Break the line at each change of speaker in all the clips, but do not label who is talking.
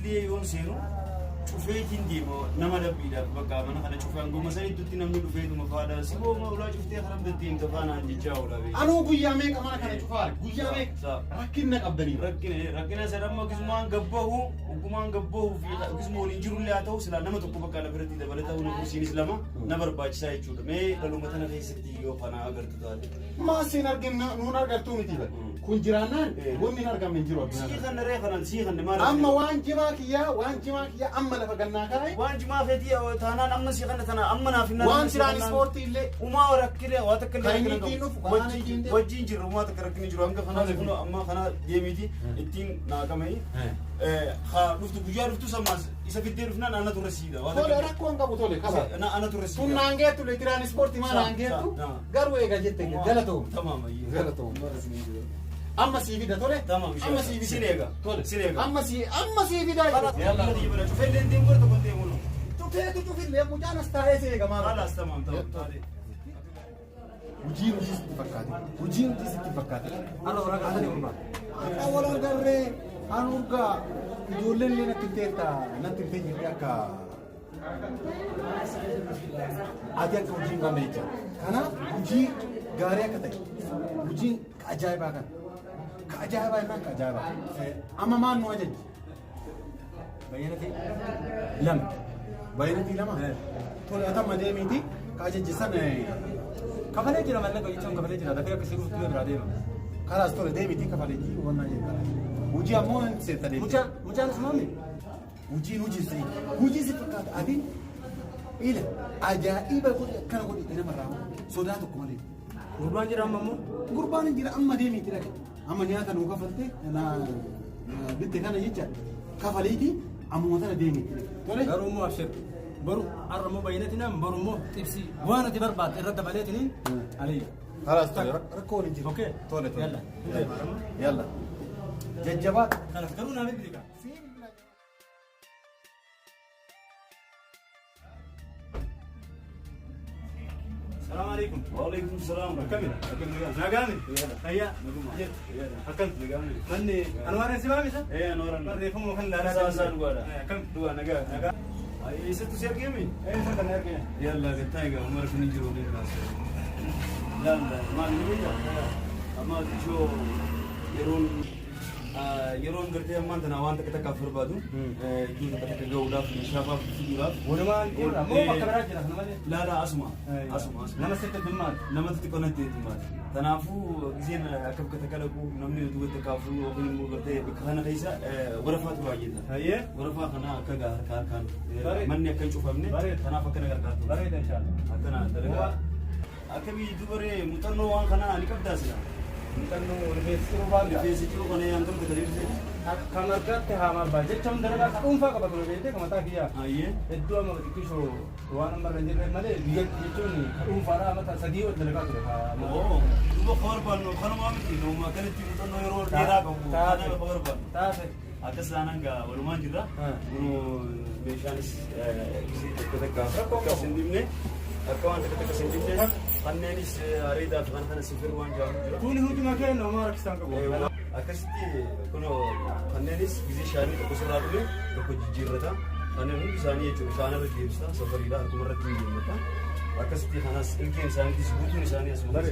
illee yoon seenu cufeetiin deema nama labbiidhaaf bakka mana kana cufaan goma sanitti namni dhufeetuma faadha siboo ulaa cuftee karam deddeemta faanaan jechaa oolaa beeku.
Anuu guyyaa meeqa mana kana cufaa guyyaa meeqa rakkina qabdanii
rakkina sadamma akkasumaan gabbahu ogummaan gabbahu fi akkasuma waliin jirullee haa ta'u silaa nama tokko bakka lafa irratti dabalataa una kursiinis lama na barbaachisaa jechuudha mee dhaluma tana keessatti yoo kana agartu taate.
Maasiin argina nuun argartuu miti bara kun jiraannaan wanni argamu hin jiru.
Sii kan naree kanaan sii kan maal.
Amma waan jimaa kiyyaa amma lafa gannaa kaa'e.
Waan jimaa feetii taanaan amma sii kan tanaa amma naaf hin
waan jiraan ispoortii illee.
Umaa rakkina waa takka
illee
wajjin jiru umaa takka rakkina jiru hanga kanaa kun amma kana deemiti ittiin naakamee haa dhuftu guyyaa dhuftu sammaas isa fiddee dhufnaan ana turre siidha.
Tole rakkoon qabu tole qaba.
Ana turre siidha.
Kun naangeettu leetiraan ispoortii maal naangeettu garuu eega jette galatoo.
Tamam
galatoo. Amma sii fida tole. Amma sii fida.
Sineega. Tole sineega.
Amma sii fida.
Yalla dibara cufeellee deemu gorta kon deemu.
Cufeellee mucaan as taa'ee seega maal.
Halas tamam tamam.
Hojii sitti fakkaate. Hojii sitti fakkaate. Ana warra gaafate urgaa. Akka wal argarree an urgaa ijoolleen illee natti teetta natti teenye akka ati akka hojii hin qabne jecha. Kanaaf hojii gaarii akka ta'e hojiin ajaa'ibaa kan. Ka ajaa'ibaa innaan ka ajaa'ibaa. Amma maal nu ajaji? Bayyanatii lama. Bayyanatii lama. Tole atamma deemiiti ka ajajisan kafalee jira mallaqa jechuun kafalee jira dafee akka siruutti biraa deema. Karaas tole deemiti kafalee jiru waan jedha. Hojii ammoo seetta deemti. Mucaan asumaami. Hojii si fakkaata ati ila ajaa'iba godhe akkana godhe namarraa sodaa tokko malee. Gurbaan jira amma ammoo? Gurbaan hin jira amma deemiti dhaqe. Amma nyaata nuu kafalte bitte kana jecha kafaleeti ammoo tana deemiti. Tole.
Garuu immoo abshir. Baru armo bayinatina barumo tipsi wana tibar bat irada baletini ali
خلاص طيب ركون انت
اوكي
طول
يلا
يلا ججبات
خلاص كرونا بدك السلام عليكم
وعليكم السلام.
كمل ناقامي هيا اكلت ناقامي مني انوار سبامي صح
ايه انوار
بريفهم خلنا لا
ساسان غوادا
كم
دوا نغا اي ست سيركيمي
ايه سكن نركي
يلا قتايغا عمر في نجرو للناس لا ما نريد اما شو يرون قرتي ما انت نوان تكفر بادو جود تكجودا في شباب في دولاب
ولما نقول مو مكبرات
لا اسمع
لما ست دمات
لما تتكونت دمات تنافو زين كيف كتكلكو نمني دو تكافو وبن مو قرتي بكنا خيسا غرفات واجده
هي
غرفه خنا كغا كان من يكن شوفمني تنافو كنا غرقاتو
بريد ان شاء الله
اكنا دلغا اكبي دبري متنو وان خنا نكبداسلا
متنو رفيسرو باغا
رفيسرو كنا يانتم كدريسه
كمرقات هما باجتم درجه كونفا كبتلو بيته كما تاكيا
ايه
ادو ما بتكشو وانا مرنجر مالي بيجت يجوني كونفا را متا سديو درجه
اوه دوبا خبر بانو خنا ما متي لو ما كانت متنو يرو ديرا كم انا خبر بان
تاسه
akaslananga walumaan jirra kunu meeshaanis takka sindimne akka waan takka sindimne kanneenis areedaa fi kana sifir waan jaamu jira
kuni hundi makeen omar kistan qabu
akkasitti kuno kanneenis gizee shaanii tokko sirraa dhume tokko jijjiirrata kanneen hundi isaanii jechuudha isaanirra deebisa safariidha harkumarratti hin deemata akkasitti kanas ilkeen isaaniitis guutuun isaanii asuma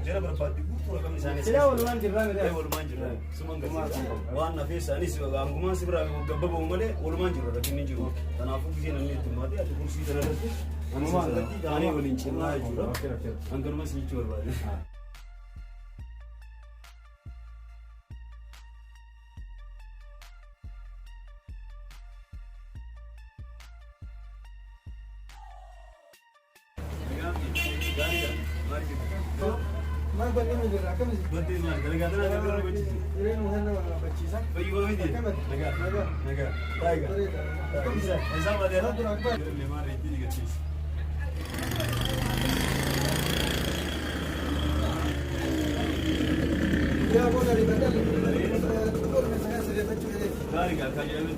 jira barbaadde guutuu raqamni isaanii
sila walumaan jirra mire
walumaan jirra suman gadi waan nafee isaanis aangumaan sibira gabbabamu malee walumaan jirra rakkinni jiru kanaafuu gizee namni itti maatee ati kursii kana irratti walumaan irratti taanee waliin cimaa jechuudha hanganuma si'ichi barbaade.
ما بنينا جرا كم
بدي ما دلقاتنا كبيرة بتشي
يرين وهنا ولا بتشيسا
بيجوا ميدي نجا تايجا كم إذا ما ده اللي ما ريتي نجتيس
يا أبو داري بدل تقول مثلا سيد بتشي
داري كا كجايبة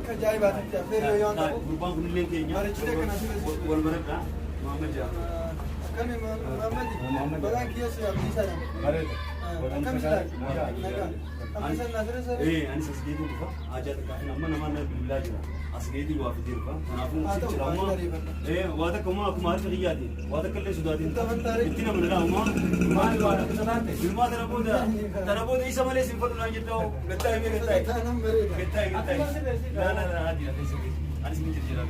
كجايبة تفير يوم
بروبان كلين كينيا والبركة محمد جا
كان محمد بدان كيس يا بيسا Akkam silaa? Akka nasire sare?
Anis as geetii dhufa. Ajaa xiqqaafin amma namaan na bilbilaa jira. As geetii waa fidee dhufa. Kanaafuu sichira amma waa takka immoo akkuma harka kiyyaati. Waa takka illee sodaatiin. Itti nama dhala amma. Maal waa takka sodaate? Ilmaa tana booda isa malee sin fadhu naan jettaa gattaa himee gattaa. Laa adii anis ni jira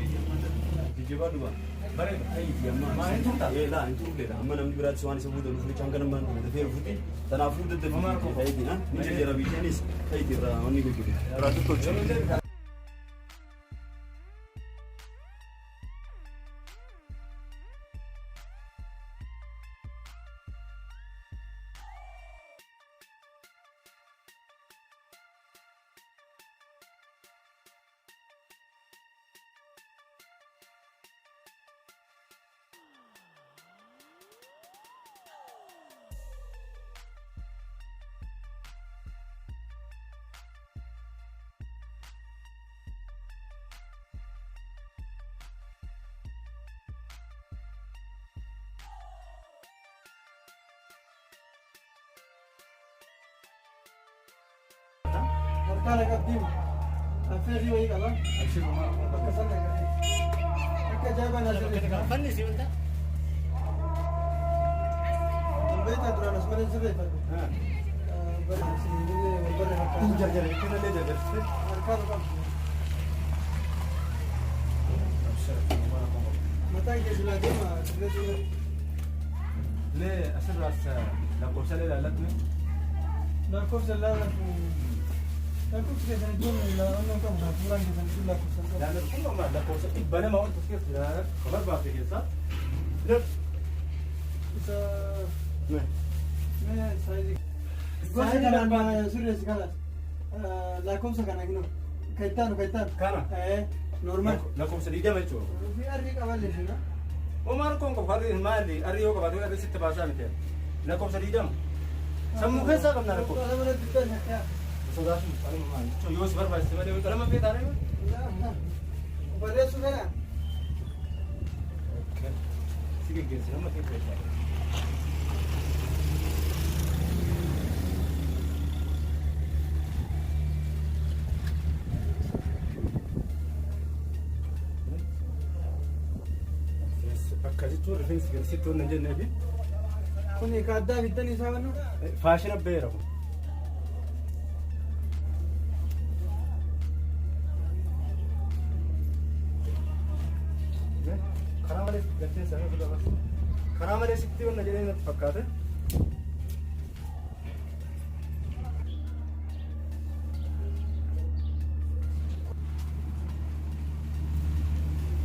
jijjiirraa dhufa. Bareeda ayi amma hin turta laa hin turleedha amma namni biraatti waan isa fuudhan dhufu kan kana man dafee fuuti kanaafuu daddabii fayyadina ni jira biyyaanis fayyadira wanni gurguru biraatti tolchu.
Harkala kabdim. Aferi wai kala. Bakka sana gari. Akka jaba nasire.
Fanni si wanta.
Beta durana smalen sirre fa. Bari si ne bari hakka.
Jajar kana le jajar.
Harkala kam. Mata ke sila dema sirre.
Le asal rasa la cosa le la latme.
Na kursa la la Aku sudah jadi jual lah, orang kan dah pulang di sana sudah kurang.
Dan aku nama la cosa ibana mau tu sikit dah. Kabar bapak kita. Le
Isa,
ne.
Saya kan mana sudah sekarang. Lakom sekarang ini. Kaitan.
Kana.
Normal.
La cosa di dia macam.
Biar dia kawal di sana.
Omar kong ko hari mali, ari yo ko badu ari sitte basa mite. La cosa di dia. Samu kesa kam na ko.
Kalau mana kita nak ya.
Sudah tu, paling mana? Cuma yo sebar basa, mana kalau mampir tarik.
Boleh sudah.
Okay. Sige ke, sama ke pesa. Akkasitti rifeensi garsiitti waan hin jenneefi
Kuni kaddaa bitanii isaa wannu.
faashina beera kun. Karaa malee gatiin isaa yoo dabarsu karaa malee sitti waan jedhee natti fakkaate.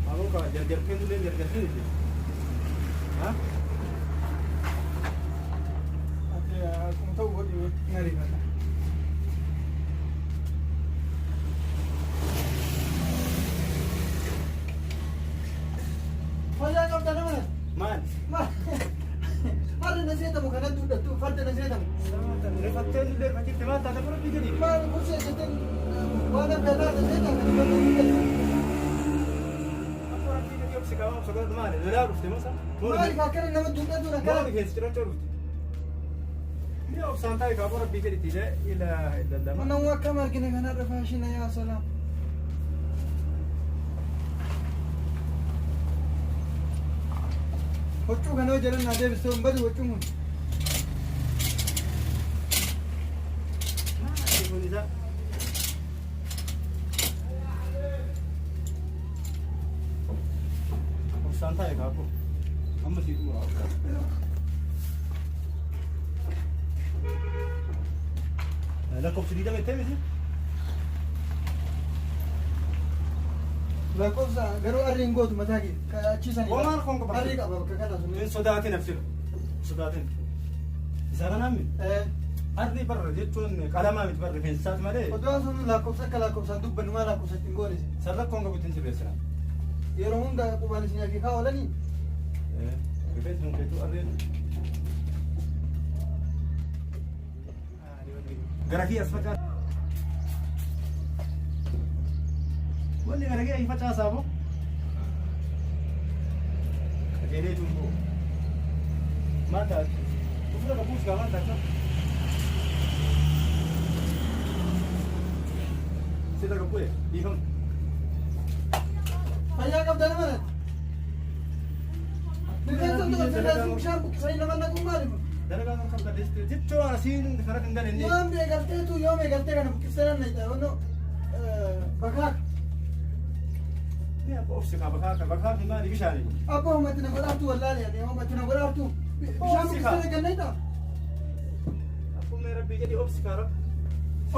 Aku kalau jarjarkan dulu jarjarkan itu. Hah?
Aku tahu buat itu ngari kan. Mana kau tanam mana?
Man.
Ada nasi hitam bukan tu tu farda nasi hitam.
Sama tak. Refatin dulu macam tema tak ada perlu jadi.
Mana kursi hitam. Mana bela nasi hitam.
Aku orang ini dia sekarang sekarang mana? Dah harus tema sah.
Mari kakak nama dunia tu nak.
Mau dikasih cerita terus. Dia santai kau orang pikir tidak ilah ilah.
Mana awak kamar kini kan ada fashion ya salam. Huccuu kana jalan ada besar baju huccuu mun.
Ibu Nisa. Santai kau aku. Kamu sih tu. Ada kau sedih dah betul sih.
Lakkoofsa garuu arriin gootu mataa kee achiisanii.
Omar kun qaba.
Arrii qaba bakka kana sun.
Min sodaatiin absiru. Sodaatiin. Isa kanaan min. Arrii barra jechuun qalamaa miti barra rifeensaas malee.
Odoo sun lakkoofsa akka lakkoofsaan dubbannu maa lakkoofsa ittiin goonise.
Sarrakkoon qabutti si beeksina.
Yeroo hunda qubaan isin yakii kaa oolanii.
Rifeensi nun keetu arrii. Gara kiyya as facaa. Wanni gara kiyya facaasaa moo? Qajeelee tumbo. Maal taati? Ufura qabuus gaa maal taati? Sila ka po eh. Iham.
Fayyaa qabda nama natti. Rifeensa tokko sirreessuun bishaan buqqisanii nama naquu maaliif?
Dalagaa kan qabda deessite. Jechuun asiin karaa hin galee.
Yoom beekalteetu yoom eegaltee kana buqqisee nan naita wanno bakaaka.
Ni abbo obsi kaa bakaaka maali bishaani.
Abbo ummatti na godhaartu wallaale ani ummatti na godhaartu bishaan buqqisee gannaita.
Abbo mee rabbii jedhi obsi kaa rabbi.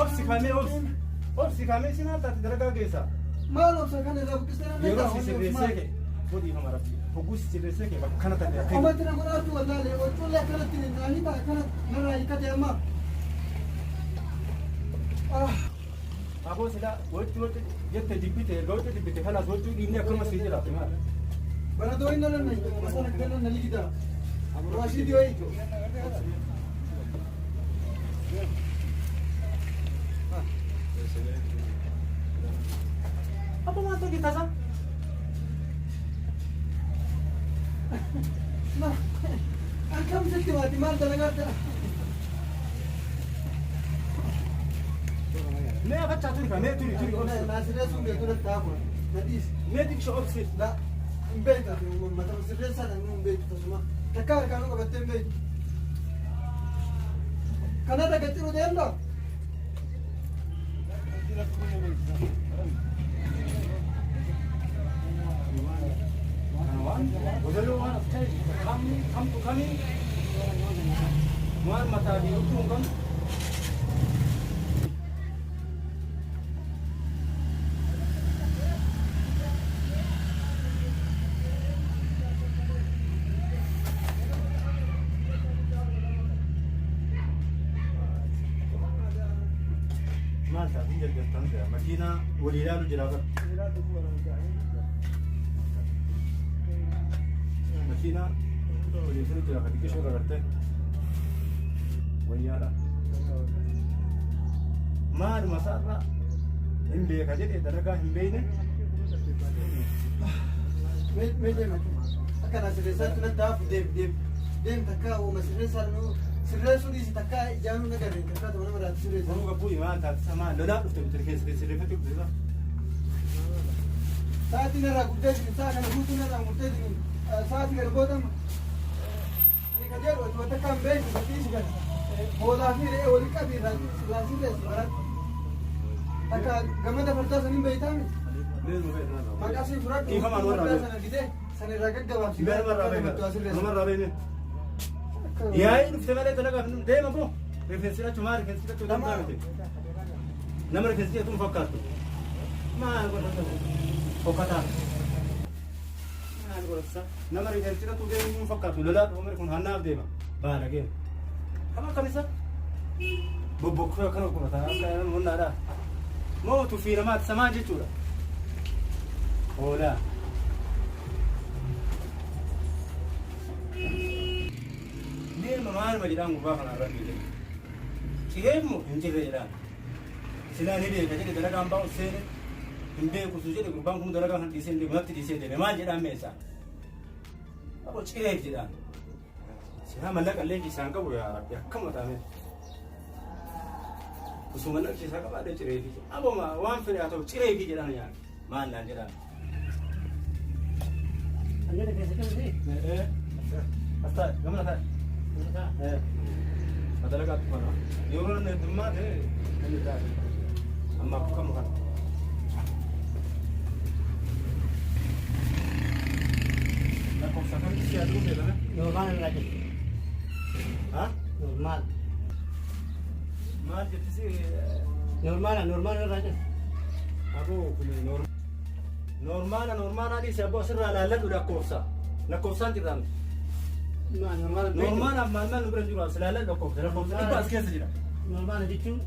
Obsi kaa mee obsi. Obsi kaa mee sinaa taate dalagaa keessa.
Maal obsa kana irraa buqqisee nan naita.
Yeroo si sirreessee kee. Godii hama rabbi. Hogguusi sirreessee kee bakka kana ta'e akka.
Ummatti na godhaartu wallaale wacuulee akkanatti naa hita akkana narraa hiikkate amma.
Aboo sila wajji jette dibbite erga wajji dibbite kanas wajji dhiinni akkuma sii jiraate maal.
Bara doo inni nan naita masana kana na ligida. Rashidi wayi.
Apa mata kita sa?
Nah, akkam sitti waati maal dalagaata?
Mee afachaa turi mee turi
Naa sirreessuun beeku natti taa'u. Nadiis.
mee tikisha obsi.
La hin beekatu mata sirreessaadha nu hin beektu tasuma. Takka harkaanuu qabattee hin beektu. Kana dhagaxiru deemta?
Wajaloo waan afchaa kamtu kamii waan mataa diiruutuun kan. Maal taatee jalqabtan jira makiinaa walii ilaalu jira bara. Makiinaa walii ilaalu jira kan dhiqishuu qabattee wayyaadha. Maaluma isaarraa hin beeka jedhee dalagaa hin beekne.
Mee deema. Akkana sirreessaatti natti haafu deem takka uuma sirreessaadha nu sirreessuu dhiisi takka ijaanuu nagarre takka ta'u nama raatti sirreessa.
Sanuu gabbuu himaa taate samaa lolaa dhufte bitire keessa sirreeffachuu dhufte.
Sa'aatiin irraa guddee jiru saa kana guutuun irraa murtee jiru sa'aatii gad boodama. Ani ka jedhu ati wata kan beeku gatiisi gad hoolaa fi re'ee waliin qabii irraa silaa sirreessu baratti. Takka gamada fardaa saniin beeytaami. Maqaa sii fudhadhu fardaa sana gidee sana irraa gaggabaabsi.
Namarraa beekne. Yaa'ii dhufte malee dalagaa deema boo. Rifeensi dhachuu maal rifeensi dhachuu danda'a miti. Nama rifeensi dhachuu hin fakkaattu. Maal godhata fokkataa. Maal godhata nama rifeensi dhachuu deemu hin fakkaattu. Lolaa dhufame kun hannaaf deema. Baala geema. Kama kamisa. Bobbokkuu akkana kumataa akka hundaadhaa. Moo tuffii namaatti samaa jechuudha. Hoolaa. Deema maaluma jedhaan gubbaa kanarra dhiire. Sigeemmoo hin jirre jedhaan. Silaa ni beeka jedhe dalagaan baa'u seene hin beeku sun jedhe gubbaan kun dalagaa kan dhiisee deemu natti dhiisee deeme maal jedhaan meeshaa. Aboo cireef jedhaan. Silaa mallaqa illee isaan qabu yaa rabbi akkama taa'ame. Osoo mallaqa isaa qabaadhe cireefi. Aboo waan fedhe haa ta'u cireefi jedhaan yaa maal naan jedhaan.
Anjata keessa qabdi.
Asta gamana taa'e. Madalagaa tuffana. Yeroo inni heddummaa ta'e inni taa'e. Amma akkuma kana. Lakkoofsa kamitti si yaaduu feetame?
Normaal irraa jirti.
Haa?
Normaal.
Maal jettisi?
Normaal irraa jirti.
Aboo kun normaala dhiise aboo asirraa laalladhu lakkoofsa. Lakkoofsaan jiraan. Normaalaaf maal nu bira jiru as laalladhu lakkoofsa. Lakkoofsa dhibba as keessa jira.
Normaal jechuun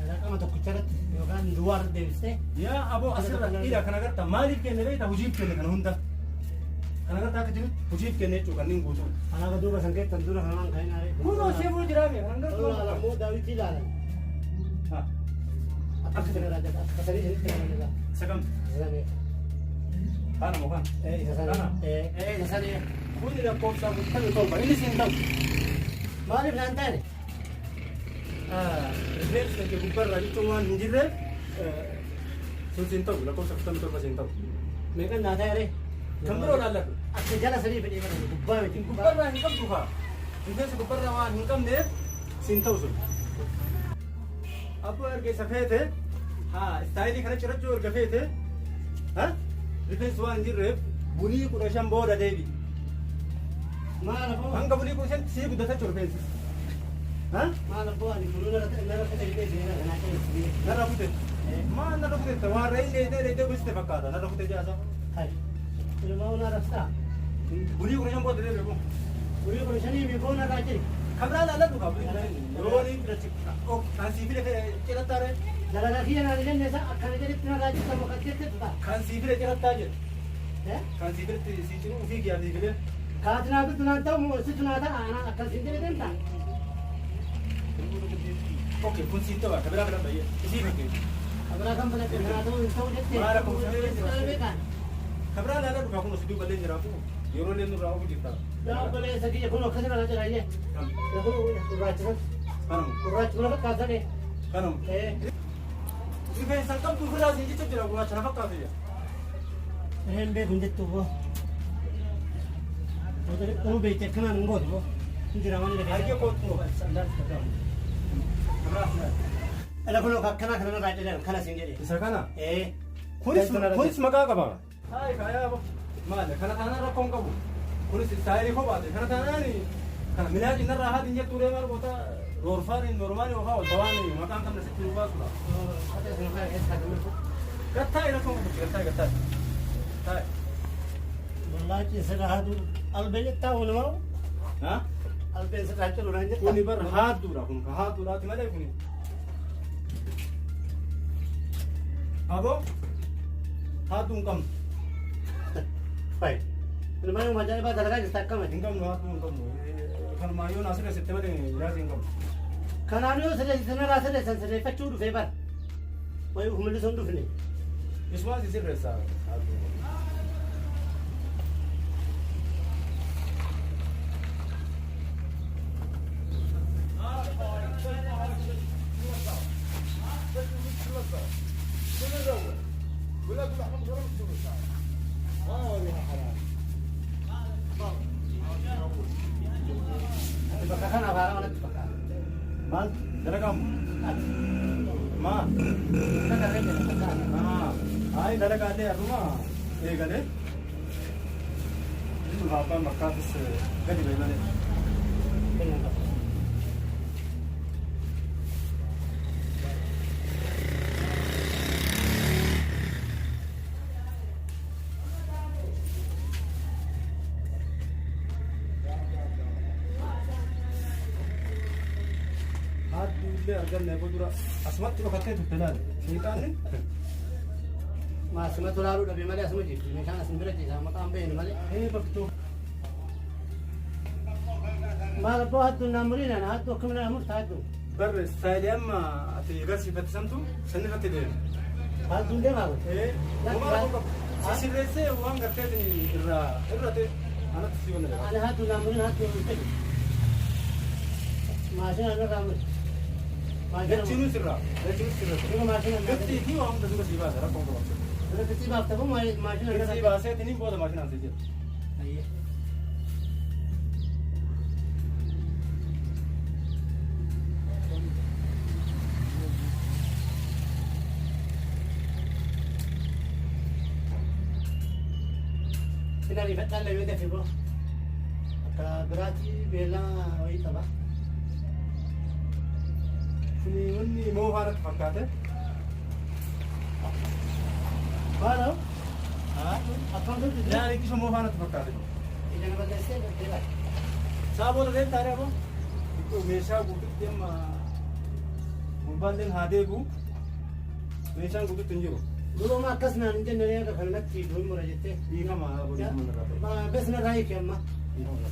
raqama tokkicha irratti yookaan duwwaa irratti deebistee.
Yaa aboo asirra dhiira kana agarta maaliif kenne beektaa hojiif kenne kana hunda. Kana agarta akka jirutti hojiif kenne jechuudha kanneen guutuu.
Kanaaf duuba san keessan dura kanaan kan hin aaree.
Kunoo seefuu jiraame kan agartu.
Ammoo daawwitii ilaalan. Akka sirraa jira akka sadii sirriitti kana jira.
Isa kam? Kana moo kana?
Isa sanii. Isa sanii.
Kun lakkoofsa guutuu torba inni siin ta'u.
Maaliif naan taane?
Rifeensi kee gubbarraa jechuun waan hin jirreef sun siin ta'u lakkoofsa 47 siin ta'u.
Meeqan naa ta'e
Kan biroo laalladhu.
akka jala sadii fedhee bara gubbaa miti
Gubbarraa hin qabdu kaa. Rifeensi gubbarraa waan hin qabneef siin ta'u sun. Abboo erga isa feete istaayilii kana cirachuu erga feete rifeensi waan hin jirreef bulii 15 booda deebi.
maal aboo
Hanga bulii 15 sii guddata jiru rifeensi.
maal aboo ani kunuu narra fedhe fedhe beena kanaa ta'e
Narra kute. Maal narra kute waan reeyyi dheedee goste fakkaata narra kute jaasa.
hai ilmaa una raftaa
Bulii 15 booda deebi kun.
guyyaa kun shanii mi foon irraa jiri
Kabraa laalladhu kaa bulii 15. Yeroo ni biratti kan sii fide cirattaa ree.
dalagaa kiyya naa jenne isa akkana jedhetti narraa jirta muka keessa tuta
Kan sii fide cirattaa jedhe. Kan sii fide sii ciru ofii kiyyaa sii fide.
kaatinaa bitu naan ta'u moo situ naa ta'a anaan akkasiin jedhe ta'a
Oke, kun sii ta'u kabraa bira bayyee. Isii fakkee.
abraa kan balate naa ta'u hin ta'u jettee
Maala kun
beekan
kabraa laalladhu kaa kun osoo ballee jiraatu yeroo leen nurraa ofu jirta.
yaa obboleessa kiyya kun akkasirra na jiraayye kun gurraachisa
Kanamu.
gurraachi kuna fakkaatadhe
Kanamu. Rifeensa qabdu ofirraa siin jecha jira gurraacha na fakkaatu jira.
hin beekun jettu boo unu beekte akkanaan hin gootu boo hin jira waan
Harkee kootu. Kabraa
ala kun akkanaa kana narraa jedhan kana siin jedhe
isa kana. Kunis maqaa qaba. Hayi kaayaa maali kana taanaan rakkoon qabu. Kunis istaayilii kophaate kana taanaan kana minaaji narraa haadin jettu uree maal goota roorfaan normaali ofaa ol tawaan maqaan qabna sitti nu baasudha. Gattaa ina kun gattaa gattaa. Taa'e.
wallaahi sirra haadu albee jettaa unumaa
Ha?
albeen sirraa jedhuudhaan jetta
Kuni bar haadduudha kun ka haadduudhaati malee kuni. Aboo haadduun qabnu.
fay ilmaan yoo majaa'ibaa dalagaa jirta akkama
Hin qabnu haadduun hin qabnu. Kanumaa yoo naasirra sitte malee jiraati hin qabnu.
kanaan yoo sirreessitan irraa sirreessan sirreeffachuu dhufee bar wayi humillisuun dhufne
Isumaan si sirreessaa haadduun.
bakka kanaaf haaraa manatti fakkaata
Maal? Dalagamu? Maal?
nagarree jedha fakkaata
Ay, dalagaalee har'uma eegalee. Inni abbaan makkaatis gadi ba'e malee.
kennan qaba
Haadduullee arganne dura asumatti dhokattee turte laale. Sheexaanni
maasuma tolaaluu dhabee malee asuma jirti meeshaan asin bira ciisaa maqaan beenu malee
baktuu.
maal abboo hattuu naan muriinaan hattuu akkamiin naan murta hattuu
Barre saayilii amma ati agarsiifatti samtu sanni irratti deemu.
hattuun deemaa kun
Sisirreessee waan garteetiin irratti anatti si wanta jedhama.
ani hattuu naan muriin hattuu hin fedhu maashina irraa muri
Gachiinuu sirraa. Gachiinuu sirraa.
Juga maashina irraa
Gatii fi waan hunda duuba sii baasa rakkoon qabaatu.
Gatii baafta kun maashina irraa
Gatii baaseetiin hin booda maashinaan si jira.
Ayyee. Sina rifadhaan lamee gatii boo akka biraatti beellaa wayii qaba.
Kuni wanni moofaa irratti fakkaate.
Maalo? Akkam turte?
Yaani kisha moofaa irratti fakkaate.
Ija nama geessee gattee baate.
Saabota ta'e taaree aboo. Iddoo meeshaa guututti amma gurbaalleen haa deebi'u. Meeshaan guututti hin jiru.
Duruma akkas naan hin jenne reega kanatti duun mura jettee.
Dhiifama aboo irraa ta'e.
Bes narraa hiike amma.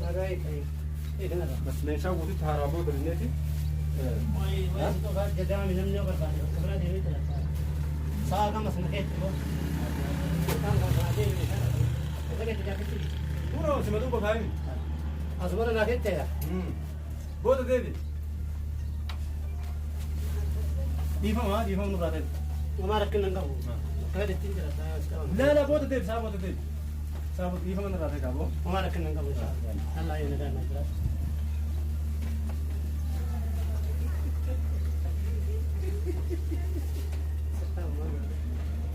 Narraa hiike. Eeganarra.
Bas meeshaa guututti haaraa booda dinneeti.
Waan tokko jedhama namni yoo barbaade akka biraa deemee ta'a. Sa'a gama sana keetti boo. Kan kana deemee sana. Isa keetti jaakkatti.
Suuraa si maduu bakaayin.
Asuma naa keetteedha.
Booda deebi. Dhiifama nurraa ta'e.
Namaa rakkina hin qabu. هذا تنجر
لا لا بوت ديب سابوت ديب سابوت يفهم من راسك ابو
وما لك من قبل الله ينادى ما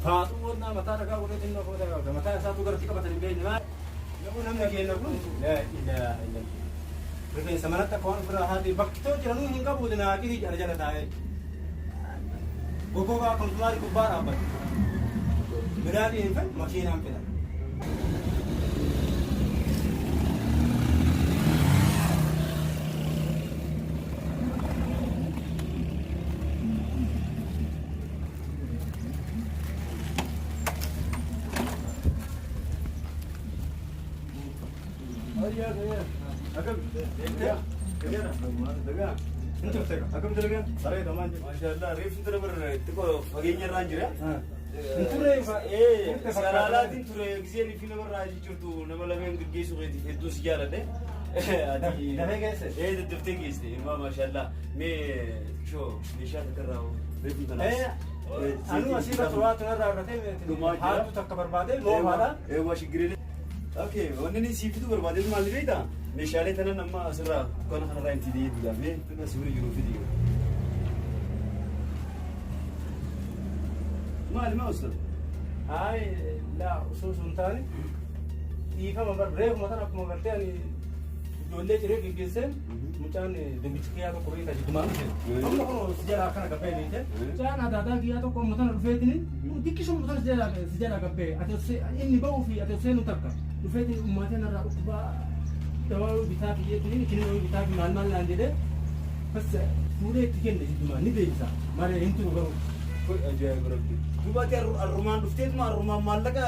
فاطمه متى رجع ولد انه هو متى ساتو غرتي كبت البين ما يقول نمك ينقول لا اله الا الله لكن سمنت كون فرا هذه بكتو جنو هنگا بودنا کی جرجنا دای गोगो का कंट्रोलर को बार आप मेरा भी in fact machine हम पे ना
Masyaallah, Rif itu itu bagiannya ranjir ya. Itu Rif, sekalatin tuh Rif, ini film ranjir itu, nama lain gesu itu sejarah deh. Adi, itu deftegi sih, masyaallah. Me, show, nishat kerau, Rif itu nas.
anu masih bersuara tuh rata hatu tak kabar badai lo pada
masih grill. Oke, ini sih itu berbeda itu malah beda. Misalnya tanah nama asra, kau nak rain tidak juga, me, kena sebut juru video. ما أصلا
هاي لا خصوص ثاني يفهم بريك مثلا كم قلت يعني دولة ريك يجلسن مكان دمشقيا تو كوريتا جمال هم لكم سجارة كنا كبير نيته كان هذا كيا تو كم مثلا رفيتني وديك شو مثلا سجارة كبير أتوسي إني بقول في أتوسي نتركه رفيتني مثلا رأوكبا تواو بتاعي يتني كنوا بتاعي مال لاندي بس فوري تكين ده جمال نبيسا ما له إنتو برو
أجاي بربي دلوقتي الرومان دفتيت مع الرومان مالك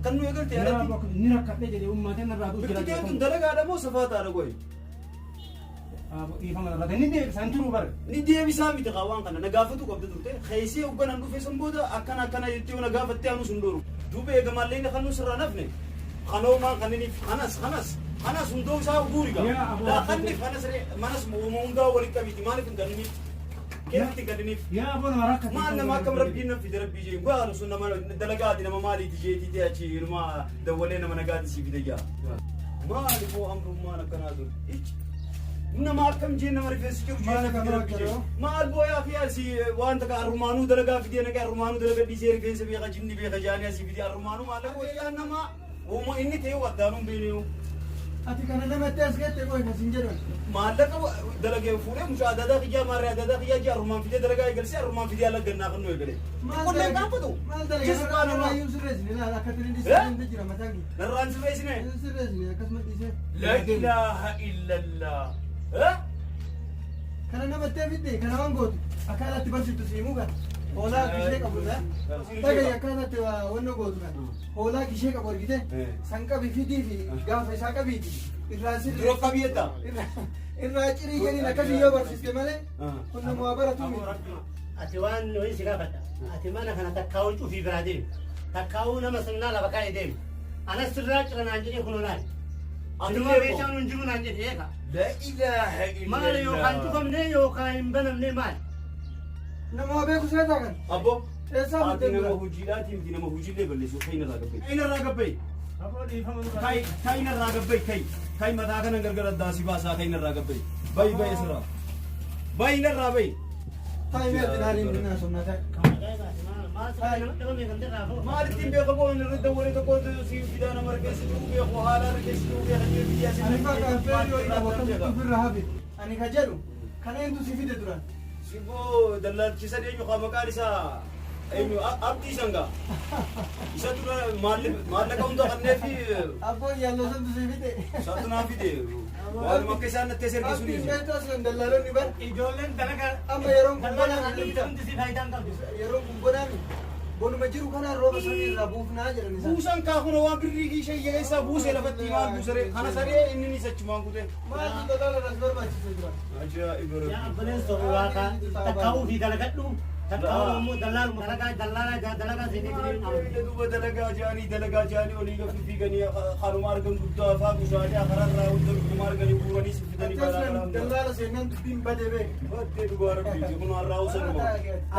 كانوا يقول تيارتي
نرى كتير جدي أمتنا رادو
بتيجي تندلق على مو صفات على قوي
يفهم هذا ندي سانترو بار
ندي بيسامي تقاوان كنا نقافتو قبض دلوقتي خيسي وقنا ندو في سنبودا أكنا يتيو نقافت تيانو سندورو دوبي جمال لين خنو سر نفني خنو ما خنني خناس سندو ساو بوريكا لا خنني خناس مناس موندا وليكا بيتي مالك خنني كيف تقدني
يا ابو مركز
ما أنا ما كم ربينا في درب بيجي قالوا سنة ما دلقاتي لما مالي تجي تيجي ما دولنا ما نقاد سي بديا ما أعرف أمر ما أنا كنادر إيش من ما كم جينا ما رفيس كيف جينا ما ألبو يا أخي أسي وأنت كأرمانو دلقا في دينا كأرمانو دلقا بيجي رفيس بيجا جنبي بيجا جاني أسي بدي أرمانو ما لك ويا أنا ما وما إني تيو ودارون بينيو
أتي كنا لما تسكت تقول مسنجر
مالك دلقا فوري مش عددا خيا مرة عددا خيا جا رومان في دلقا يجلس رومان في ديالك جنا خنو يقولي كل ما كابتو
ما دلقا أنا يوسرزني لا لا كترين دي سين تجرا متاعي
نران سبيسني
يوسرزني كسمت دي سين
لا إله إلا الله ها
كنا لما تفيد كنا وانقود أكاد تبص تسيموها هولا كيشة كبرنا تاجي أكاد توا ونو قودنا هولا كيشة كبر كده سانكا بيفيدي في جاف سانكا بيدي الراسل
دروب كبيرة
الراجل يجي نكفي يوبر سيستم عليه كنا موابرة تومي
أتوان نوين سكافة أتمنى كنا تكاون في برادين تكاون مسنا لا بكاي ديم أنا سراج لنا عندي كلوناي أنا بيشان نجوم عندي هيك
لا إله إلا
ما له يوكان تفهم نه يوكان بنام نه مال
نما بيكو سيدا كان
أبو
إيسا
أتينا مهوجيلات يمكن مهوجيلة بلسو كاين الراقبي أين الراقبي
أبو يفهم
كاين الراقبي كاين ما تاكنا غرغر الداسي باسا كاين الراقبي باي إسرا باي الراقبي
طيب يا دلالي من الناس وناتا
ما أردتين بيخبوا إن الرد ولي تقول تسيب بدانا مركز توبي وحالا ركز توبي خليل بدياسي
أنا فاكر فيريو إذا وكم في الرهابي أنا كجلو كان يندو سيفيد دران
سيبو دلال كيسان يجو خامكاري سا أيمو أبدي سانغا إسا ترى مالك أمدا خلنا في
أبو يالو سنتو سيفيد
ساتنا في دي وأنا مكيسان نتسير كسوني
أبدي بيتو سن دلالو نبان
إيجولن دلقا
أما يرون كمبنا
أنت سيد هايدان تابو
يرون كمبنا بونو مجرو كنا روبا سمي رابوف ناجر نسا
بوسان كاخونا وان بريكي شيء يسا بوسي لفتي ما بوسري أنا سري إنني سچمان كده
ما دلالو رسبر ما تشي دران
أجا إبرة
يا بلن سوواكا تكاو في دلقا تكاو مو دلال دلقا دلقا زيني
دوبا دلقا جاني ولي في غني خالو مارغن غدا فا غشادي اخرا راو دل مارغن بورني سفتني بالا
دلال سينن تبين بده به
ودي دوبا ربي كنو راو سنو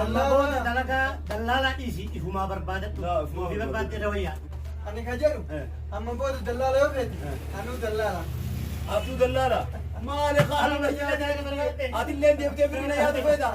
الله بوت دلقا دلالا ديسي إفما بربادة في بربادة رويا
أنا كجرو أما بود دلال يوفيت أنا دلال
عبد دلالا ما لي خالو نجا هذه اللي ديك تبرنا يا دفيدا